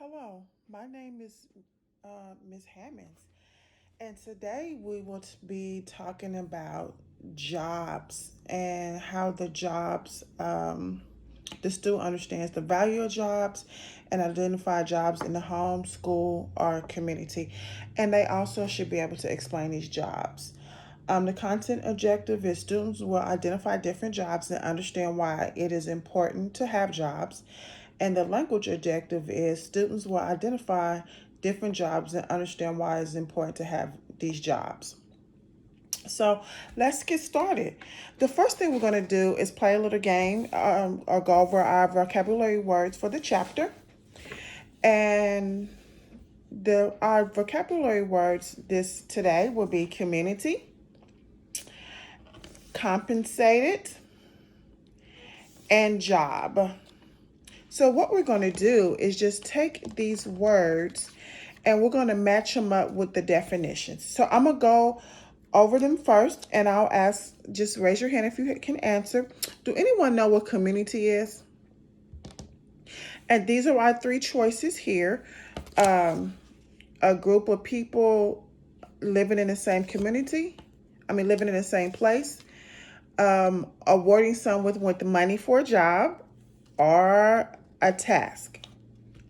Hello, my name is Ms. Hammonds, and today we will be talking about jobs and how the student understands the value of jobs and identify jobs in the home, school, or community. And they also should be able to explain these jobs. The content objective is students will identify different jobs and understand why it is important to have jobs. And the language objective is students will identify different jobs and understand why it's important to have these jobs. So let's get started. The first thing we're going to do is play a little game or go over our vocabulary words for the chapter. And our vocabulary words this today will be community, compensated, and job. So what we're going to do is just take these words and we're going to match them up with the definitions. So I'm going to go over them first and I'll ask, just raise your hand if you can answer. Do anyone know what community is? And these are our three choices here. A group of people living in the same community. Living in the same place. Awarding someone with money for a job or a task.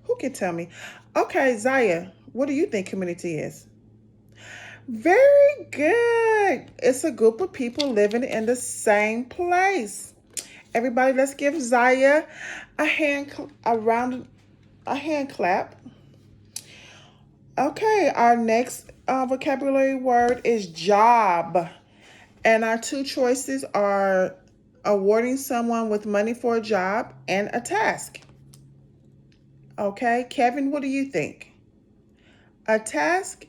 Who can tell me? Okay, Zaya, what do you think community is? Very good. It's a group of people living in the same place. Everybody, let's give Zaya a hand clap. Okay, our next vocabulary word is job. And our two choices are awarding someone with money for a job and a task. Okay, Kevin, what do you think? A task?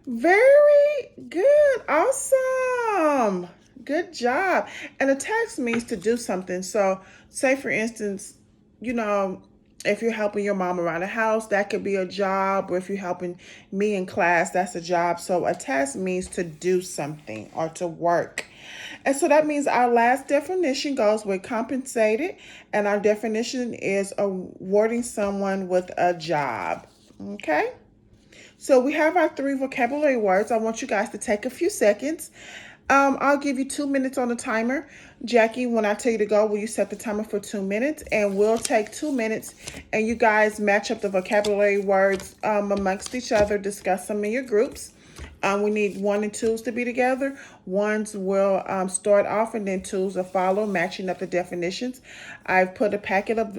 Very good. Awesome. Good job. And a task means to do something. So, say for instance, you know, if you're helping your mom around the house, that could be a job. Or if you're helping me in class, that's a job. So, a task means to do something or to work. And so that means our last definition goes with compensated, and our definition is awarding someone with a job. Okay? So we have our three vocabulary words. I want you guys to take a few seconds. I'll give you 2 minutes on the timer. Jackie, when I tell you to go, will you set the timer for 2 minutes? And we'll take 2 minutes and you guys match up the vocabulary words amongst each other, discuss them in your groups. We need one and twos to be together. Ones will start off and then twos will follow, matching up the definitions. I've put a packet of,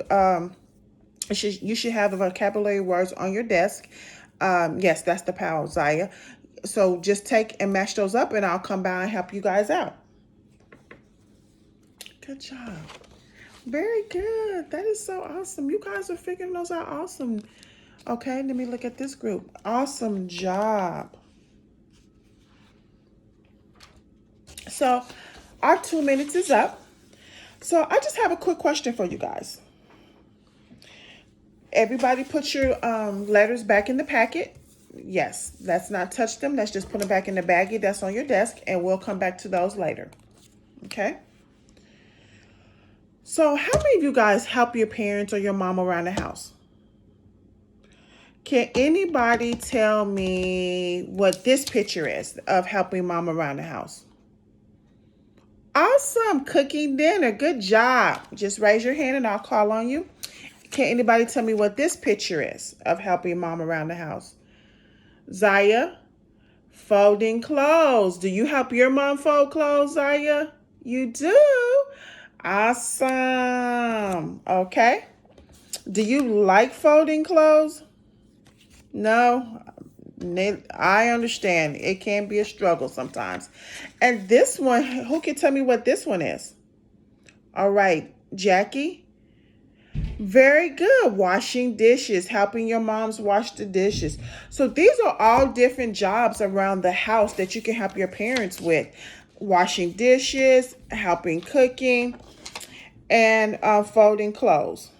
you should have the vocabulary words on your desk. Yes, that's the power, Zaya. So just take and match those up and I'll come by and help you guys out. Good job. Very good. That is so awesome. You guys are figuring those out awesome. Okay, let me look at this group. Awesome job. So our 2 minutes is up. So I just have a quick question for you guys. Everybody put your letters back in the packet. Yes, let's not touch them. Let's just put them back in the baggie that's on your desk and we'll come back to those later. Okay? So how many of you guys help your parents or your mom around the house? Can anybody tell me what this picture is of helping mom around the house? Awesome. Cooking dinner. Good job. Just raise your hand and I'll call on you. Can anybody tell me what this picture is of helping mom around the house? Zaya, folding clothes. Do you help your mom fold clothes, Zaya? You do? Awesome. Okay. Do you like folding clothes? No? I understand. It can be a struggle sometimes. And this one, who can tell me what this one is? All right, Jackie. Very good. Washing dishes, helping your moms wash the dishes. So these are all different jobs around the house that you can help your parents with. Washing dishes, helping cooking, and folding clothes.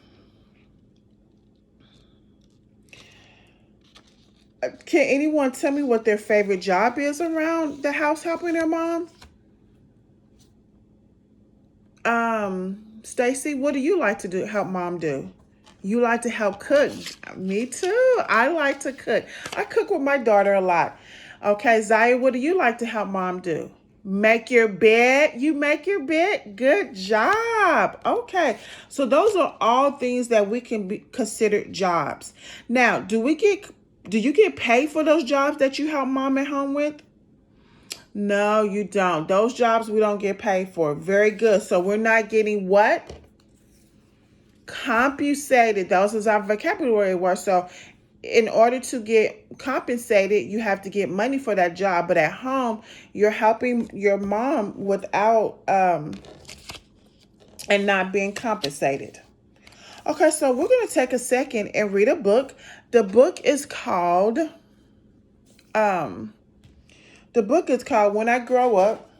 Can anyone tell me what their favorite job is around the house helping their mom? Stacy, what do you like to do? Help mom do? You like to help cook. Me too. I like to cook. I cook with my daughter a lot. Okay, Zaya, what do you like to help mom do? Make your bed. You make your bed. Good job. Okay. So those are all things that we can be considered jobs. Now, do you get paid for those jobs that you help mom at home with? No, you don't. Those jobs we don't get paid for. Very good. So we're not getting what? Compensated. Those is our vocabulary word. So in order to get compensated, you have to get money for that job. But at home, you're helping your mom without and not being compensated. Okay, so we're going to take a second and read a book. The book is called When I Grow Up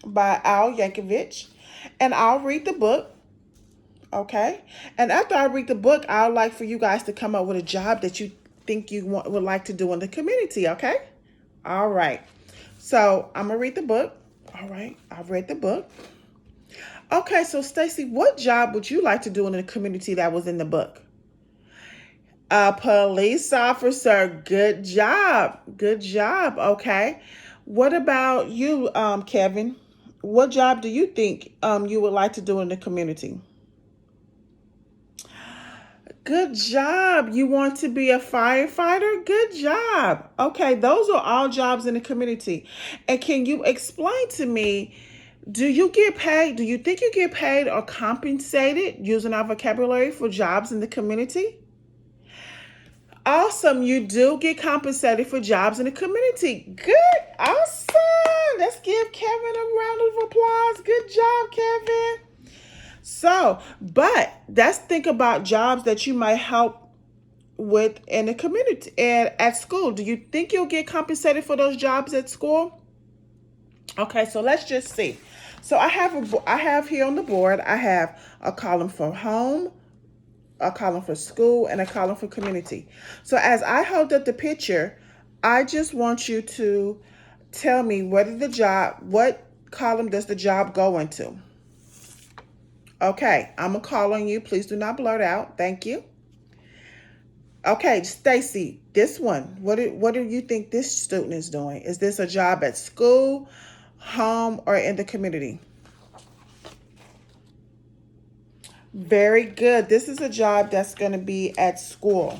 by Al Yankovic. And I'll read the book. Okay. And after I read the book, I'd like for you guys to come up with a job that you think would like to do in the community. Okay. All right. So I'm going to read the book. All right. I've read the book. Okay. So Stacy, what job would you like to do in the community that was in the book? A police officer. Good job. Good job. Okay. What about you, Kevin? What job do you think you would like to do in the community? Good job. You want to be a firefighter? Good job. Okay, those are all jobs in the community. And can you explain to me, do you get paid? Do you think you get paid or compensated using our vocabulary for jobs in the community? Awesome. You do get compensated for jobs in the community. Good. Awesome. Let's give Kevin a round of applause. Good job, Kevin. So, but let's think about jobs that you might help with in the community and at school. Do you think you'll get compensated for those jobs at school? Okay, so let's just see. So I have here on the board, I have a column for home, a column for school, and a column for community. So as I hold up the picture, I just want you to tell me what column does the job go into? Okay, I'm going to call on you. Please do not blurt out. Thank you. Okay, Stacy, this one, what do you think this student is doing? Is this a job at school, home, or in the community? Very good. This is a job that's going to be at school.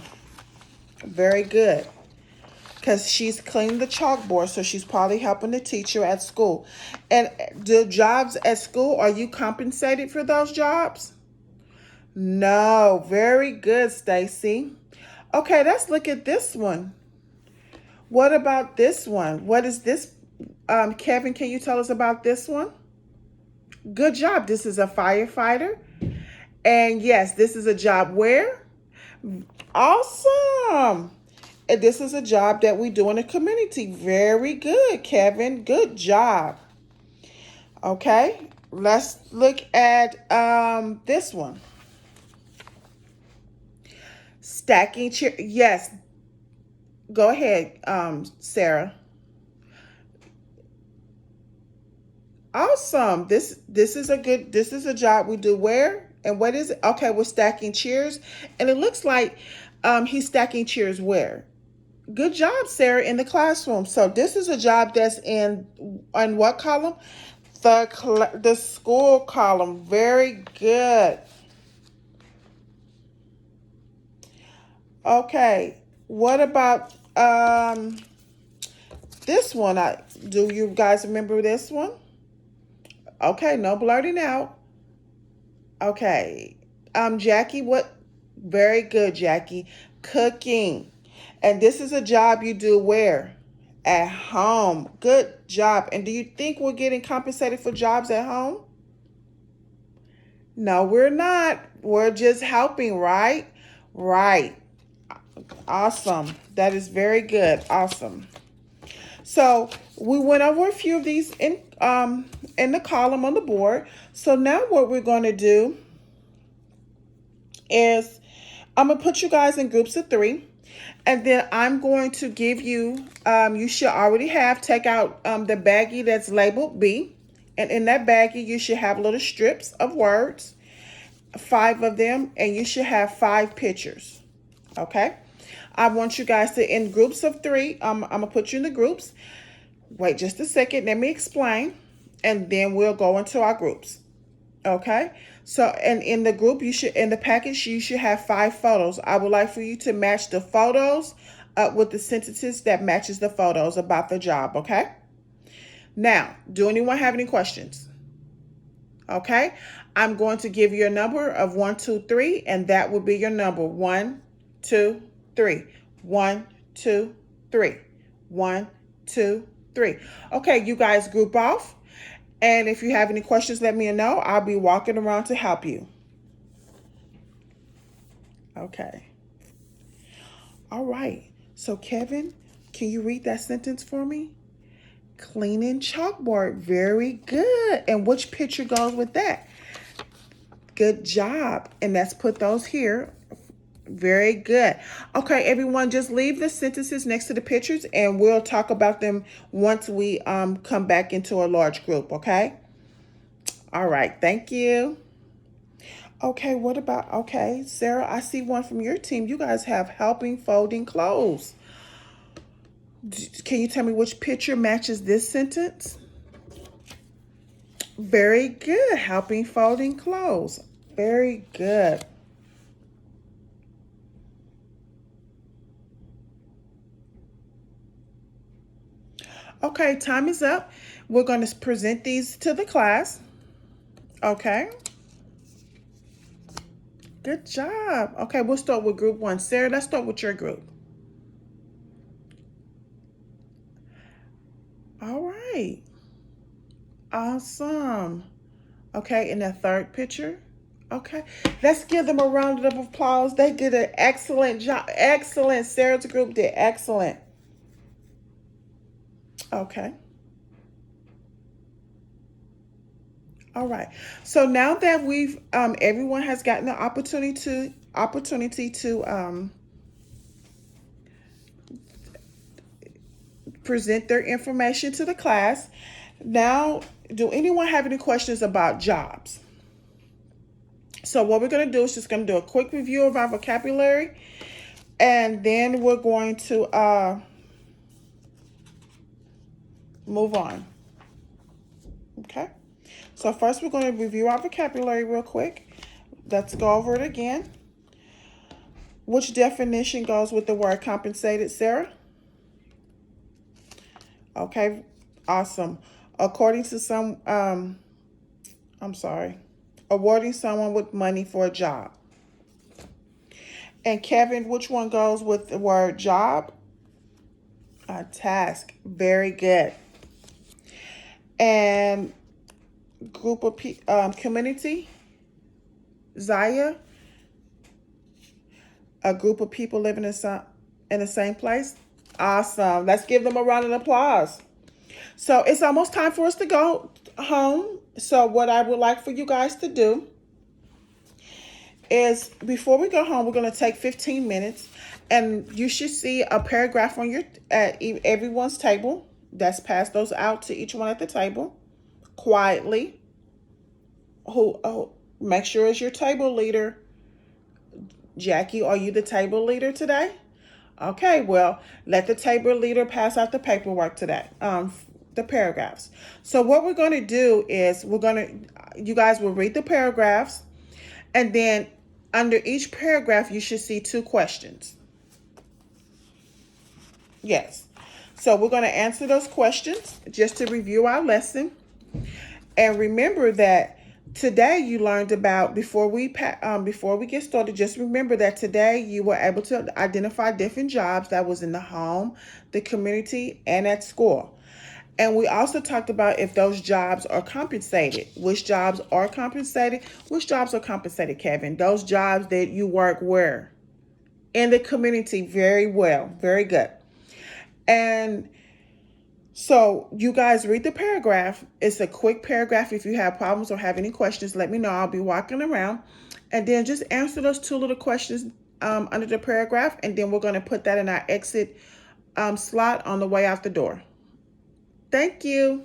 Very good. Because she's cleaning the chalkboard, so she's probably helping the teacher at school. And the jobs at school, are you compensated for those jobs? No. Very good, Stacy. Okay, let's look at this one. What about this one? What is this? Kevin, can you tell us about this one? Good job. This is a firefighter. And yes, this is a job where? Awesome. And this is a job that we do in the community. Very good, Kevin. Good job. Okay, let's look at this one. Stacking chair. Yes. Go ahead, Sarah. Awesome. This is a job we do where? And what is it? Okay, we're stacking chairs. And it looks like he's stacking chairs where? Good job, Sarah, in the classroom. So this is a job that's in what column? The school column. Very good. Okay, what about this one? Do you guys remember this one? Okay, no blurting out. Okay, Jackie, what? Very good, Jackie. Cooking. And this is a job you do where? At home. Good job. And do you think we're getting compensated for jobs at home? No, we're not. We're just helping, right? Right. Awesome. That is very good. Awesome. So we went over a few of these in the column on the board. So now what we're going to do is I'm going to put you guys in groups of 3. And then I'm going to give you, you should already take out the baggie that's labeled B. And in that baggie, you should have little strips of words. 5 of them, and you should have 5 pictures. Okay? I want you guys to, in groups of 3, I'm going to put you in the groups. Wait just a second. Let me explain, and then we'll go into our groups. Okay? So, and in the group, in the package, you should have 5 photos. I would like for you to match the photos up with the sentences that matches the photos about the job. Okay? Now, do anyone have any questions? Okay? I'm going to give you a number of 1, 2, 3, and that will be your number. 1, 2, 3. 1, 2, 3. 1, 2, 3. Okay, you guys group off. And if you have any questions, let me know. I'll be walking around to help you. Okay. All right. So, Kevin, can you read that sentence for me? Cleaning chalkboard. Very good. And which picture goes with that? Good job. And let's put those here. Very good. Okay, everyone, just leave the sentences next to the pictures, and we'll talk about them once we come back into a large group, okay? All right, thank you. Okay, okay, Sarah, I see one from your team. You guys have helping folding clothes. Can you tell me which picture matches this sentence? Very good. Helping folding clothes. Very good. Okay, time is up. We're going to present these to the class. Okay. Good job. Okay, we'll start with group 1. Sarah, let's start with your group. All right. Awesome. Okay, in that third picture. Okay, let's give them a round of applause. They did an excellent job. Excellent. Sarah's group did excellent. Okay. All right. So now that we've everyone has gotten the opportunity to present their information to the class. Now, do anyone have any questions about jobs? So what we're going to do is just going to do a quick review of our vocabulary, and then we're going to move on. Okay. So first we're going to review our vocabulary real quick. Let's go over it again. Which definition goes with the word compensated, Sarah? Okay, awesome. According to awarding someone with money for a job. And Kevin, which one goes with the word job? A task. Very good. And group of community, Zaya, a group of people living in the same place. Awesome. Let's give them a round of applause. So it's almost time for us to go home. So what I would like for you guys to do is, before we go home, we're going to take 15 minutes, and you should see a paragraph on at everyone's table. Let's pass those out to each one at the table quietly. Make sure it's your table leader. Jackie, are you the table leader today? Okay, well, let the table leader pass out the paperwork today, the paragraphs. So what we're going to do is you guys will read the paragraphs, and then under each paragraph, you should see 2 questions. Yes. So we're going to answer those questions just to review our lesson. And remember that today you learned about, before we get started, just remember that today you were able to identify different jobs that was in the home, the community, and at school. And we also talked about if those jobs are compensated. Which jobs are compensated? Which jobs are compensated, Kevin? Those jobs that you work where? In the community. Very well. Very good. And so you guys read the paragraph. It's a quick paragraph. If you have problems or have any questions, let me know. I'll be walking around. And then just answer those 2 little questions under the paragraph. And then we're going to put that in our exit slot on the way out the door. Thank you.